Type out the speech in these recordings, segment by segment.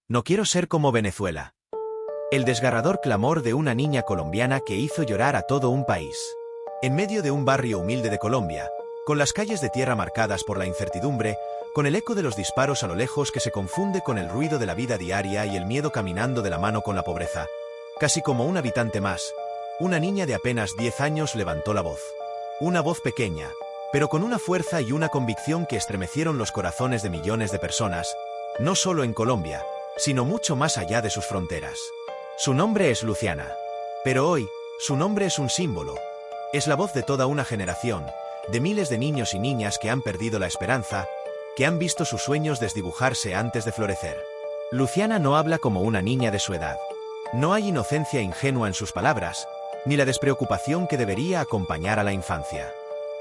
No quiero ser como Venezuela. El desgarrador clamor de una niña colombiana que hizo llorar a todo un país. En medio de un barrio humilde de Colombia, con las calles de tierra marcadas por la incertidumbre, con el eco de los disparos a lo lejos que se confunde con el ruido de la vida diaria y el miedo caminando de la mano con la pobreza, casi como un habitante más, una niña de apenas 10 años levantó la voz. Una voz pequeña, pero con una fuerza y una convicción que estremecieron los corazones de millones de personas, no solo en Colombia, sino mucho más allá de sus fronteras. Su nombre es Luciana. Pero hoy, su nombre es un símbolo. Es la voz de toda una generación, de miles de niños y niñas que han perdido la esperanza, que han visto sus sueños desdibujarse antes de florecer. Luciana no habla como una niña de su edad. No hay inocencia ingenua en sus palabras, ni la despreocupación que debería acompañar a la infancia.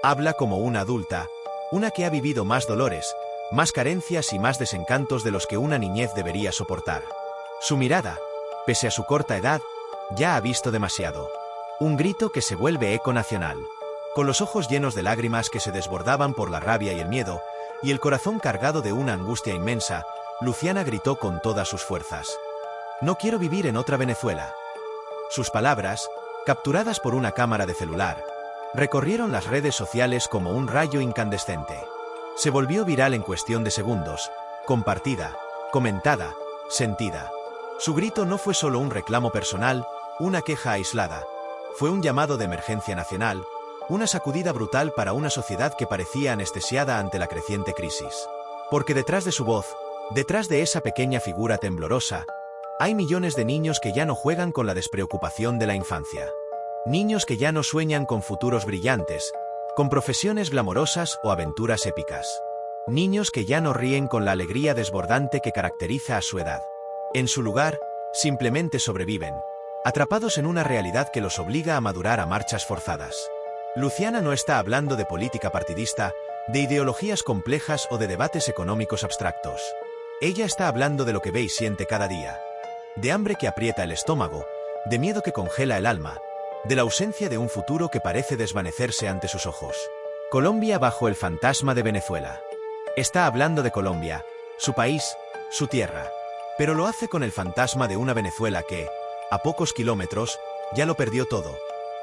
Habla como una adulta, una que ha vivido más dolores, más carencias y más desencantos de los que una niñez debería soportar. Su mirada, pese a su corta edad, ya ha visto demasiado. Un grito que se vuelve eco nacional. Con los ojos llenos de lágrimas que se desbordaban por la rabia y el miedo, y el corazón cargado de una angustia inmensa, Luciana gritó con todas sus fuerzas: «No quiero vivir en otra Venezuela». Sus palabras, capturadas por una cámara de celular, recorrieron las redes sociales como un rayo incandescente. Se volvió viral en cuestión de segundos, compartida, comentada, sentida. Su grito no fue solo un reclamo personal, una queja aislada. Fue un llamado de emergencia nacional, una sacudida brutal para una sociedad que parecía anestesiada ante la creciente crisis. Porque detrás de su voz, detrás de esa pequeña figura temblorosa, hay millones de niños que ya no juegan con la despreocupación de la infancia. Niños que ya no sueñan con futuros brillantes, con profesiones glamorosas o aventuras épicas. Niños que ya no ríen con la alegría desbordante que caracteriza a su edad. En su lugar, simplemente sobreviven, atrapados en una realidad que los obliga a madurar a marchas forzadas. Luciana no está hablando de política partidista, de ideologías complejas o de debates económicos abstractos. Ella está hablando de lo que ve y siente cada día. De hambre que aprieta el estómago, de miedo que congela el alma, de la ausencia de un futuro que parece desvanecerse ante sus ojos. Colombia bajo el fantasma de Venezuela. Está hablando de Colombia, su país, su tierra. Pero lo hace con el fantasma de una Venezuela que, a pocos kilómetros, ya lo perdió todo.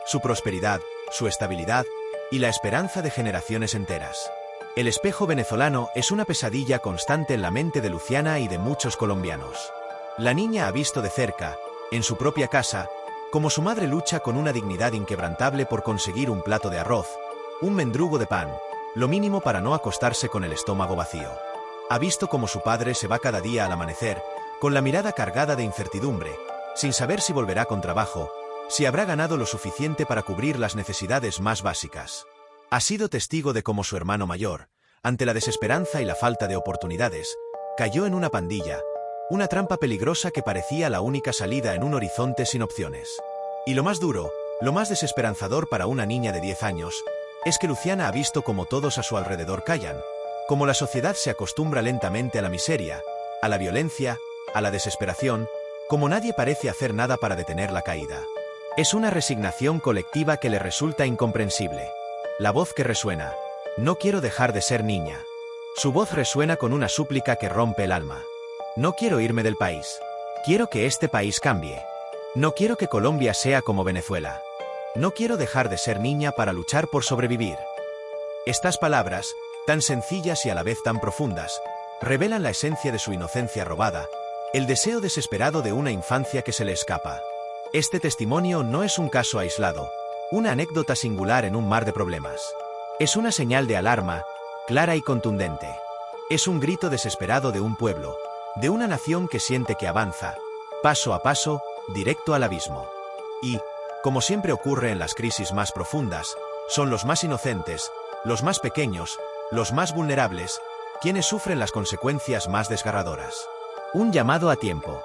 Su prosperidad, su estabilidad y la esperanza de generaciones enteras. El espejo venezolano es una pesadilla constante en la mente de Luciana y de muchos colombianos. La niña ha visto de cerca, en su propia casa, cómo su madre lucha con una dignidad inquebrantable por conseguir un plato de arroz, un mendrugo de pan, lo mínimo para no acostarse con el estómago vacío. Ha visto cómo su padre se va cada día al amanecer, con la mirada cargada de incertidumbre, sin saber si volverá con trabajo, si habrá ganado lo suficiente para cubrir las necesidades más básicas. Ha sido testigo de cómo su hermano mayor, ante la desesperanza y la falta de oportunidades, cayó en una pandilla, una trampa peligrosa que parecía la única salida en un horizonte sin opciones. Y lo más duro, lo más desesperanzador para una niña de 10 años, es que Luciana ha visto cómo todos a su alrededor callan, cómo la sociedad se acostumbra lentamente a la miseria, a la violencia, a la desesperación, como nadie parece hacer nada para detener la caída. Es una resignación colectiva que le resulta incomprensible. La voz que resuena: «No quiero dejar de ser niña». Su voz resuena con una súplica que rompe el alma. No quiero irme del país. Quiero que este país cambie. No quiero que Colombia sea como Venezuela. No quiero dejar de ser niña para luchar por sobrevivir. Estas palabras, tan sencillas y a la vez tan profundas, revelan la esencia de su inocencia robada, el deseo desesperado de una infancia que se le escapa. Este testimonio no es un caso aislado, una anécdota singular en un mar de problemas. Es una señal de alarma, clara y contundente. Es un grito desesperado de un pueblo, de una nación que siente que avanza, paso a paso, directo al abismo. Y, como siempre ocurre en las crisis más profundas, son los más inocentes, los más pequeños, los más vulnerables, quienes sufren las consecuencias más desgarradoras. Un llamado a tiempo.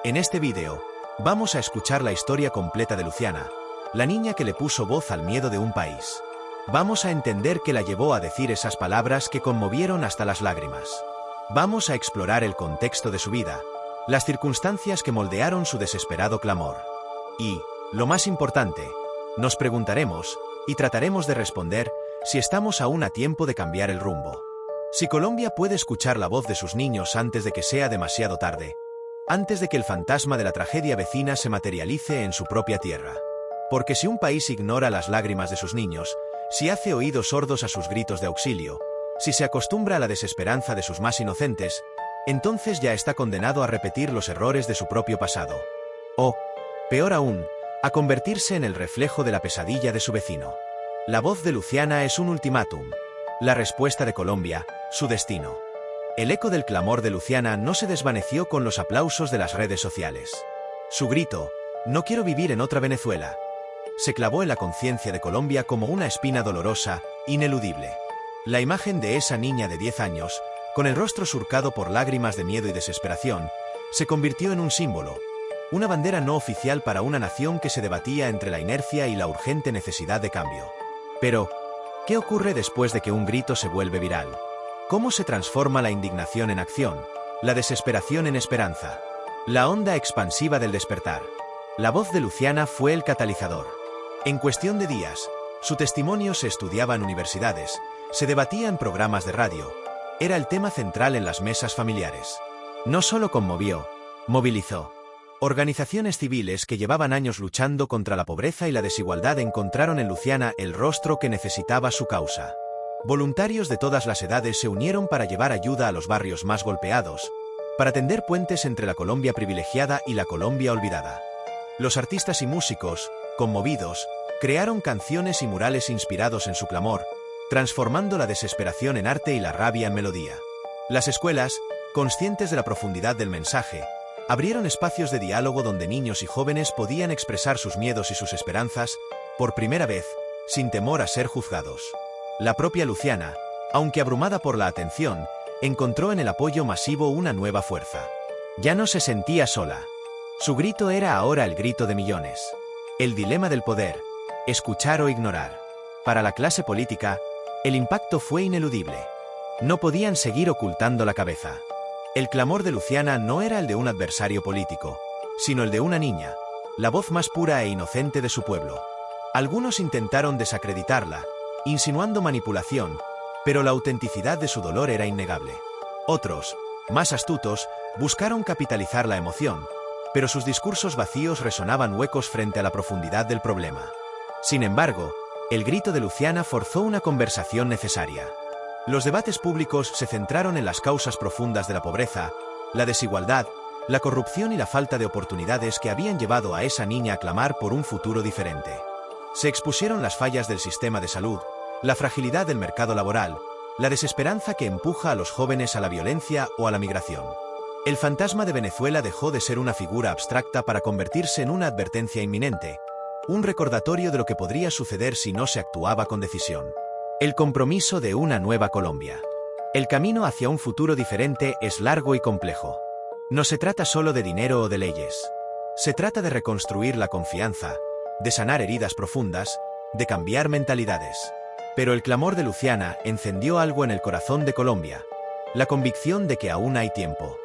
En este vídeo, vamos a escuchar la historia completa de Luciana, la niña que le puso voz al miedo de un país. Vamos a entender qué la llevó a decir esas palabras que conmovieron hasta las lágrimas. Vamos a explorar el contexto de su vida, las circunstancias que moldearon su desesperado clamor. Y, lo más importante, nos preguntaremos, y trataremos de responder, si estamos aún a tiempo de cambiar el rumbo. Si Colombia puede escuchar la voz de sus niños antes de que sea demasiado tarde. antes de que el fantasma de la tragedia vecina se materialice en su propia tierra. Porque si un país ignora las lágrimas de sus niños, si hace oídos sordos a sus gritos de auxilio, si se acostumbra a la desesperanza de sus más inocentes, entonces ya está condenado a repetir los errores de su propio pasado. O, peor aún, a convertirse en el reflejo de la pesadilla de su vecino. La voz de Luciana es un ultimátum. La respuesta de Colombia, su destino. El eco del clamor de Luciana no se desvaneció con los aplausos de las redes sociales. Su grito, "No quiero vivir en otra Venezuela", se clavó en la conciencia de Colombia como una espina dolorosa, ineludible. La imagen de esa niña de 10 años, con el rostro surcado por lágrimas de miedo y desesperación, se convirtió en un símbolo, una bandera no oficial para una nación que se debatía entre la inercia y la urgente necesidad de cambio. Pero, ¿qué ocurre después de que un grito se vuelve viral? ¿Cómo se transforma la indignación en acción, la desesperación en esperanza, la onda expansiva del despertar? La voz de Luciana fue el catalizador. En cuestión de días, su testimonio se estudiaba en universidades, se debatía en programas de radio, era el tema central en las mesas familiares. No solo conmovió, movilizó. Organizaciones civiles que llevaban años luchando contra la pobreza y la desigualdad encontraron en Luciana el rostro que necesitaba su causa. Voluntarios de todas las edades se unieron para llevar ayuda a los barrios más golpeados, para tender puentes entre la Colombia privilegiada y la Colombia olvidada. Los artistas y músicos, conmovidos, crearon canciones y murales inspirados en su clamor, transformando la desesperación en arte y la rabia en melodía. Las escuelas, conscientes de la profundidad del mensaje, abrieron espacios de diálogo donde niños y jóvenes podían expresar sus miedos y sus esperanzas, por primera vez, sin temor a ser juzgados. La propia Luciana, aunque abrumada por la atención, encontró en el apoyo masivo una nueva fuerza. Ya no se sentía sola. Su grito era ahora el grito de millones. El dilema del poder, escuchar o ignorar. Para la clase política, el impacto fue ineludible. No podían seguir ocultando la cabeza. El clamor de Luciana no era el de un adversario político, sino el de una niña, la voz más pura e inocente de su pueblo. Algunos intentaron desacreditarla, insinuando manipulación, pero la autenticidad de su dolor era innegable. Otros, más astutos, buscaron capitalizar la emoción, pero sus discursos vacíos resonaban huecos frente a la profundidad del problema. Sin embargo, el grito de Luciana forzó una conversación necesaria. Los debates públicos se centraron en las causas profundas de la pobreza, la desigualdad, la corrupción y la falta de oportunidades que habían llevado a esa niña a clamar por un futuro diferente. Se expusieron las fallas del sistema de salud, la fragilidad del mercado laboral, la desesperanza que empuja a los jóvenes a la violencia o a la migración. El fantasma de Venezuela dejó de ser una figura abstracta para convertirse en una advertencia inminente, un recordatorio de lo que podría suceder si no se actuaba con decisión. El compromiso de una nueva Colombia. El camino hacia un futuro diferente es largo y complejo. No se trata solo de dinero o de leyes. Se trata de reconstruir la confianza, de sanar heridas profundas, de cambiar mentalidades. Pero el clamor de Luciana encendió algo en el corazón de Colombia, la convicción de que aún hay tiempo.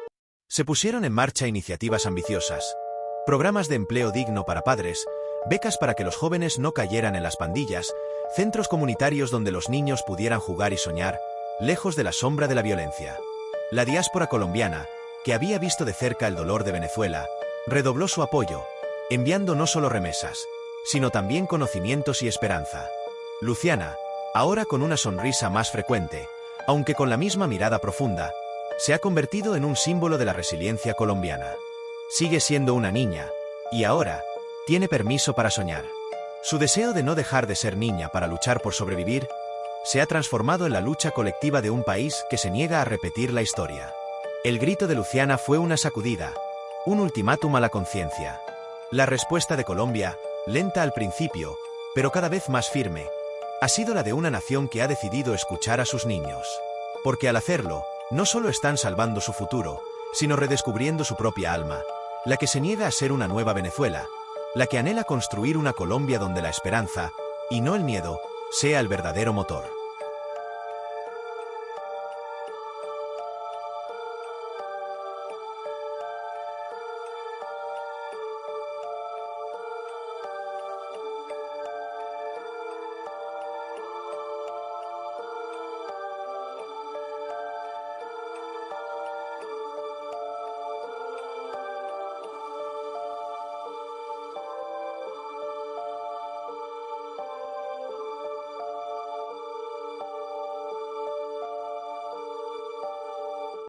Se pusieron en marcha iniciativas ambiciosas, programas de empleo digno para padres, becas para que los jóvenes no cayeran en las pandillas, centros comunitarios donde los niños pudieran jugar y soñar, lejos de la sombra de la violencia. La diáspora colombiana, que había visto de cerca el dolor de Venezuela, redobló su apoyo, enviando no solo remesas, sino también conocimientos y esperanza. Luciana, ahora con una sonrisa más frecuente, aunque con la misma mirada profunda, se ha convertido en un símbolo de la resiliencia colombiana. Sigue siendo una niña, y ahora, tiene permiso para soñar. Su deseo de no dejar de ser niña para luchar por sobrevivir, se ha transformado en la lucha colectiva de un país que se niega a repetir la historia. El grito de Luciana fue una sacudida, un ultimátum a la conciencia. La respuesta de Colombia, lenta al principio, pero cada vez más firme, ha sido la de una nación que ha decidido escuchar a sus niños. Porque al hacerlo, no solo están salvando su futuro, sino redescubriendo su propia alma, la que se niega a ser una nueva Venezuela, la que anhela construir una Colombia donde la esperanza, y no el miedo, sea el verdadero motor.